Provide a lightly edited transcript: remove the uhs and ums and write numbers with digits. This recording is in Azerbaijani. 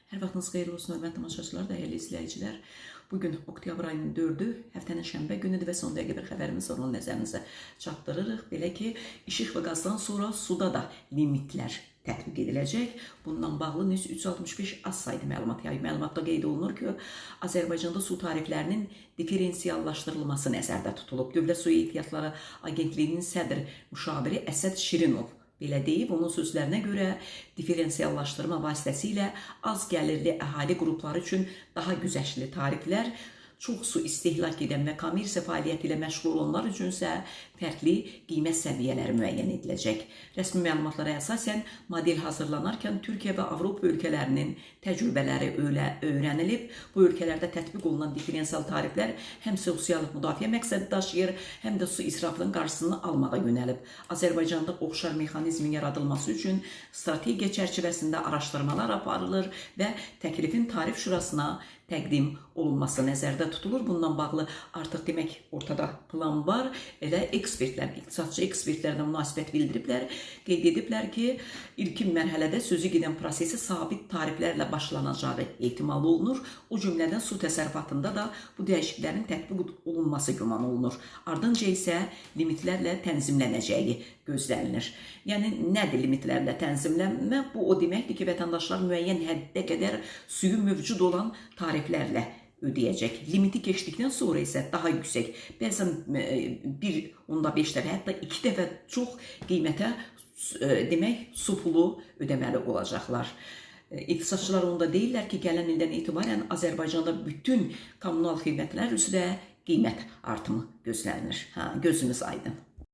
Hər vaxtınız xeyirli olsun, hörmətli tamaşaçılar, dəyərli izləyicilər. Bugün oktyabr ayının 4-ü, həftənin şənbə günüdür və son dəqiqə bir xəbərimiz onu nəzərinizə çatdırırıq. Belə ki, işıq və qazdan sonra suda da limitlər tətbiq ediləcək. Bundan bağlı News 365 az saydı məlumat yayıb. Məlumatda qeyd olunur ki, Azərbaycanda su tariflərinin diferensiallaşdırılması nəzərdə tutulub. Dövlət Su Ehtiyatları Agentliyinin sədr müşaviri Əsəd Şirinov belə deyib, onun sözlərinə görə diferensiallaşdırma vasitəsilə az gəlirli əhali qrupları üçün daha güzəştli tariflər, çox su istehlak edən və kommersiya fəaliyyəti ilə məşğul olanlar üçünsə fərqli qiymət səviyyələri müəyyən ediləcək. Rəsmi məlumatlara əsasən model hazırlanarkən Türkiyə və Avropa ölkələrinin təcrübələri öyrənilib. Bu ölkələrdə tətbiq olunan diferensial tariflər həm sosial müdafiə məqsədi daşıyır, həm də su israfının qarşısını almağa yönəlib. Azərbaycanda oxşar mexanizmin yaradılması üçün strategiya çərçivəsində araşdırmalar aparılır və təklifin tarif şurasına təqdim olunması nəzərdə tutulur. Bundan bağlı artıq demək ortada plan var. Elə ekspertlər, iqtisadçı ekspertlər də münasibət bildiriblər. Qeyd ediblər ki, ilkin mərhələdə sözü gedən prosesi sabit tariflərlə başlanacağı ehtimal olunur. O cümlədən su təsərrüfatında da bu dəyişikliklərin tətbiq olunması güman olunur. Ardınca isə limitlərlə tənzimlənəcəyi gözlənilir. Yəni, nədir limitlərlə tənzimlənmə? Bu o deməkdir ki, vətəndaşlar müəyyən həddə qədər suyu mövcud olan tariflərlə ödəyəcək. Limiti keçdikdən sonra isə daha yüksək, bəzən 1.5 dəfə, hətta 2 dəfə çox qiymətə demək su pulu ödəməli olacaqlar. İqtisadçılar onda deyirlər ki, gələn ildən etibarən Azərbaycanda bütün kommunal xidmətlər üzrə qiymət artımı gözlənilir. Gözünüz aydın.